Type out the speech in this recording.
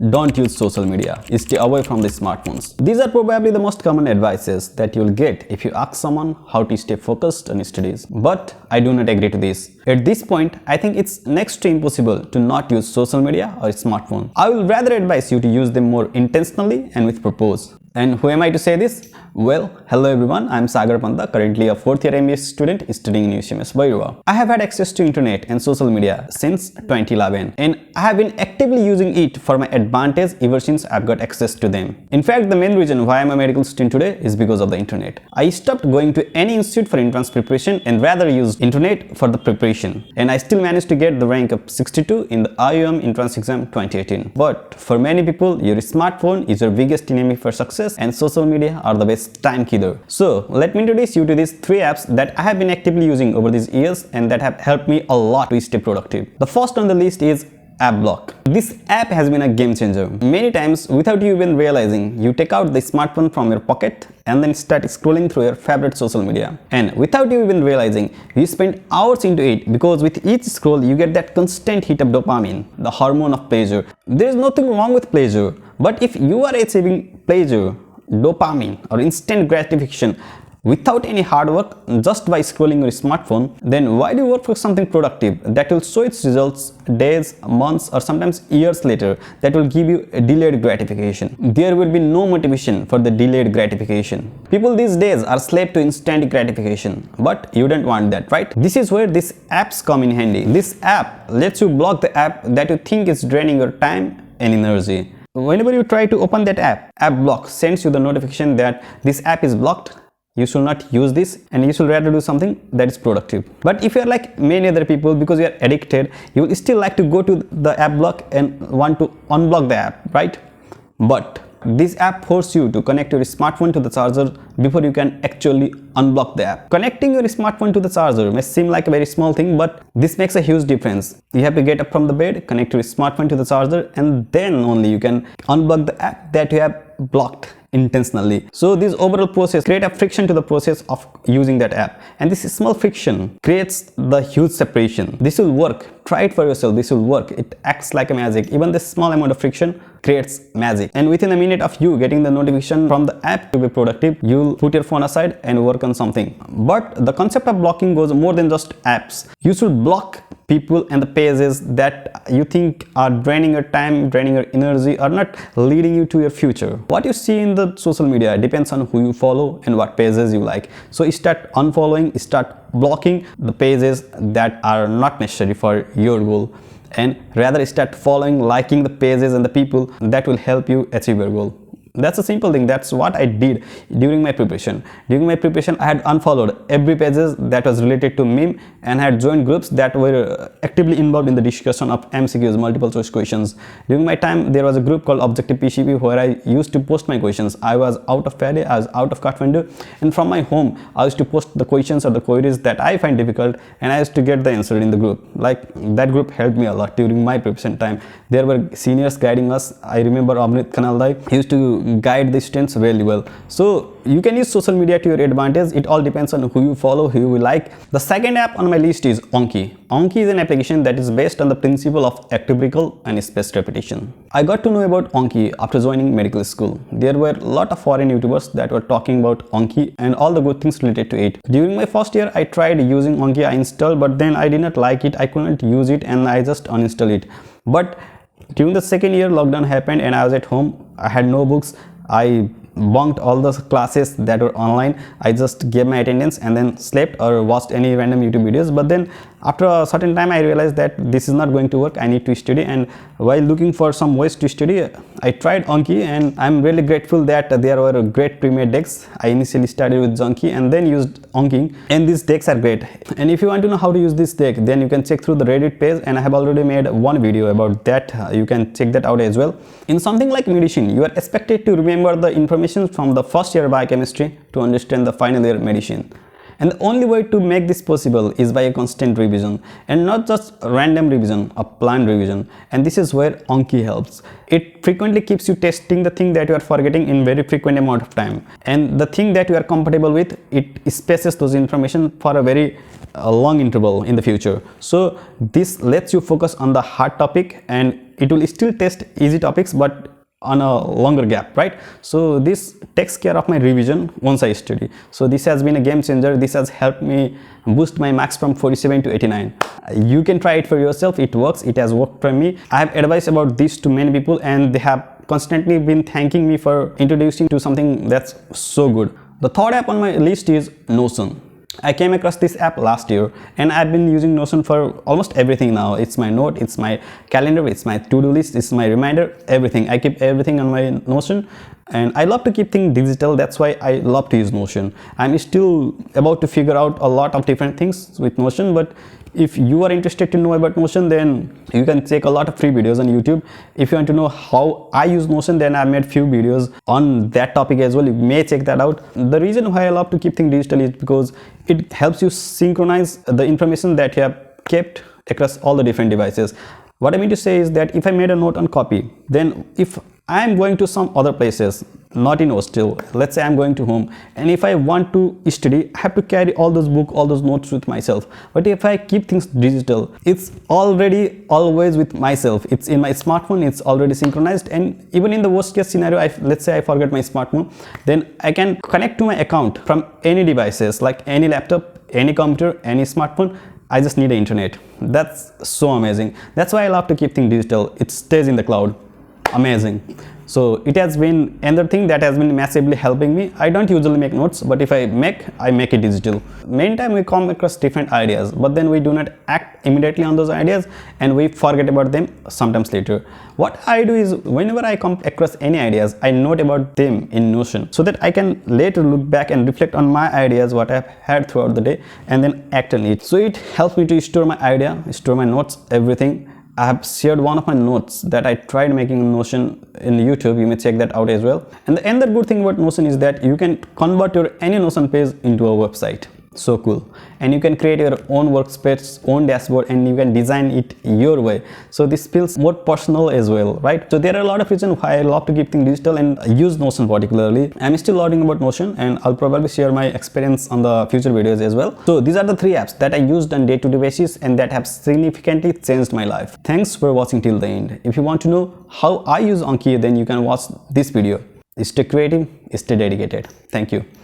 Don't use social media. Stay away from the smartphones. These are probably the most common advices that you'll get if you ask someone how to stay focused on studies. But I do not agree to this. At this point, I think it's next to impossible to not use social media or smartphone. I will rather advise you to use them more intentionally and with purpose. And who am I to say this? Well, hello everyone, I am Sagar Panda, currently a 4th year MBA student studying in UCMS Bairua. I have had access to internet and social media since 2011 and I have been actively using it for my advantage ever since I've got access to them. In fact, the main reason why I'm a medical student today is because of the internet. I stopped going to any institute for entrance preparation and rather used internet for the preparation. And I still managed to get the rank of 62 in the IUM entrance exam 2018. But for many people, your smartphone is your biggest enemy for success and social media are the best time killer. So let me introduce you to these 3 apps that I have been actively using over these years and that have helped me a lot to stay productive. The first on the list is AppBlock. This app has been a game changer. Many times, without you even realizing, you take out the smartphone from your pocket and then start scrolling through your favorite social media. And without you even realizing, you spend hours into it because with each scroll, you get that constant hit of dopamine, the hormone of pleasure. There is nothing wrong with pleasure, but if you are achieving pleasure, dopamine or instant gratification without any hard work, just by scrolling your smartphone, then why do you work for something productive that will show its results days, months or sometimes years later, that will give you a delayed gratification? There will be no motivation for the delayed gratification. People these days are slave to instant gratification, but you don't want that, right? This is where these apps come in handy. This app lets you block the app that you think is draining your time and energy. Whenever you try to open that app, AppBlock sends you the notification that this app is blocked. You should not use this and you should rather do something that is productive. But if you are like many other people, because you are addicted, you will still like to go to the AppBlock and want to unblock the app, right? But this app forces you to connect your smartphone to the charger before you can actually unblock the app. Connecting your smartphone to the charger may seem like a very small thing, but this makes a huge difference. You have to get up from the bed, connect your smartphone to the charger, and then only you can unblock the app that you have blocked intentionally. So this overall process creates a friction to the process of using that app, and this small friction creates the huge separation. This will work. Try it for yourself. This will work. It acts like a magic. Even this small amount of friction creates magic, and within a minute of you getting the notification from the app to be productive, you'll put your phone aside and work on something. But the concept of blocking goes more than just apps. You should block people and the pages that you think are draining your time, draining your energy, or not leading you to your future. What you see in the social media depends on who you follow and what pages you like. So start unfollowing, start blocking the pages that are not necessary for your goal, and rather start following, liking the pages and the people that will help you achieve your goal. That's a simple thing. That's what I did during my preparation. During my preparation, I had unfollowed every pages that was related to meme and had joined groups that were actively involved in the discussion of MCQs, multiple choice questions. During my time, there was a group called Objective PCP where I used to post my questions. I was out of Pade, I was out of Kathmandu, and from my home, I used to post the questions or the queries that I find difficult, and I used to get the answer in the group. Like, that group helped me a lot during my preparation time. There were seniors guiding us. I remember Amrit Kanaldai, he used to guide the students really well. So you can use social media to your advantage. It all depends on who you follow, who you like. The second app on my list is Anki. Anki is an application that is based on the principle of active recall and spaced repetition. I got to know about Anki after joining medical school. There were a lot of foreign YouTubers that were talking about Anki and all the good things related to it. During my first year, I tried using Anki. I installed, but then I did not like it. I couldn't use it and I just uninstalled it. But during the second year, lockdown happened and I was at home. I had no books. I bunked all the classes that were online. I just gave my attendance and then slept or watched any random YouTube videos. But then after a certain time, I realized that this is not going to work. I need to study, and while looking for some ways to study, I tried Anki, and I'm really grateful that there were great pre-made decks. I initially started with Anki and then used Anki, and these decks are great. And if you want to know how to use this deck, then you can check through the Reddit page, and I have already made one video about that. You can check that out as well. In something like medicine, you are expected to remember the information from the first year biochemistry to understand the final year medicine. And the only way to make this possible is by a constant revision, and not just random revision, a planned revision. And this is where Anki helps. It frequently keeps you testing the thing that you are forgetting in very frequent amount of time, and the thing that you are compatible with, it spaces those information for a very long interval in the future. So this lets you focus on the hard topic, and it will still test easy topics but on a longer gap, right? So this takes care of my revision once I study. So this has been a game changer. This has helped me boost my marks from 47 to 89. You can try it for yourself. It works. It has worked for me. I have advised about this to many people, and they have constantly been thanking me for introducing to something that's so good. The third app on my list is Notion. I came across this app last year, and I've been using Notion for almost everything now. It's my note, it's my calendar, it's my to-do list, it's my reminder, everything. I keep everything on my Notion, and I love to keep things digital. That's why I love to use Notion. I'm still about to figure out a lot of different things with Notion, but if you are interested to know about Notion, then you can check a lot of free videos on YouTube. If you want to know how I use Notion, then I made few videos on that topic as well. You may check that out. The reason why I love to keep things digital is because it helps you synchronize the information that you have kept across all the different devices. What I mean to say is that if I made a note on copy, then if I am going to some other places, not in hostel, let's say I'm going to home, and if I want to study, I have to carry all those books, all those notes with myself. But if I keep things digital, it's already always with myself. It's in my smartphone, it's already synchronized, and even in the worst case scenario, let's say I forget my smartphone, then I can connect to my account from any devices, like any laptop, any computer, any smartphone. I just need the internet. That's so amazing. That's why I love to keep things digital. It stays in the cloud. Amazing. So it has been another thing that has been massively helping me. I don't usually make notes, but if I make it digital. Many times we come across different ideas, but then we do not act immediately on those ideas, and we forget about them sometimes later. What I do is, whenever I come across any ideas, I note about them in Notion, so that I can later look back and reflect on my ideas, what I've had throughout the day, and then act on it. So it helps me to store my idea, store my notes, everything. I have shared one of my notes that I tried making in Notion in YouTube. You may check that out as well. And the other good thing about Notion is that you can convert your any Notion page into a website. So cool. And you can create your own workspace, own dashboard, and you can design it your way. So this feels more personal as well, right? So there are a lot of reasons why I love to keep things digital and use Notion particularly. I'm still learning about Notion, and I'll probably share my experience on the future videos as well. So these are the 3 apps that I used on day-to-day basis and that have significantly changed my life. Thanks for watching till the end. If you want to know how I use Anki, then you can watch this video. Stay creative, stay dedicated. Thank you.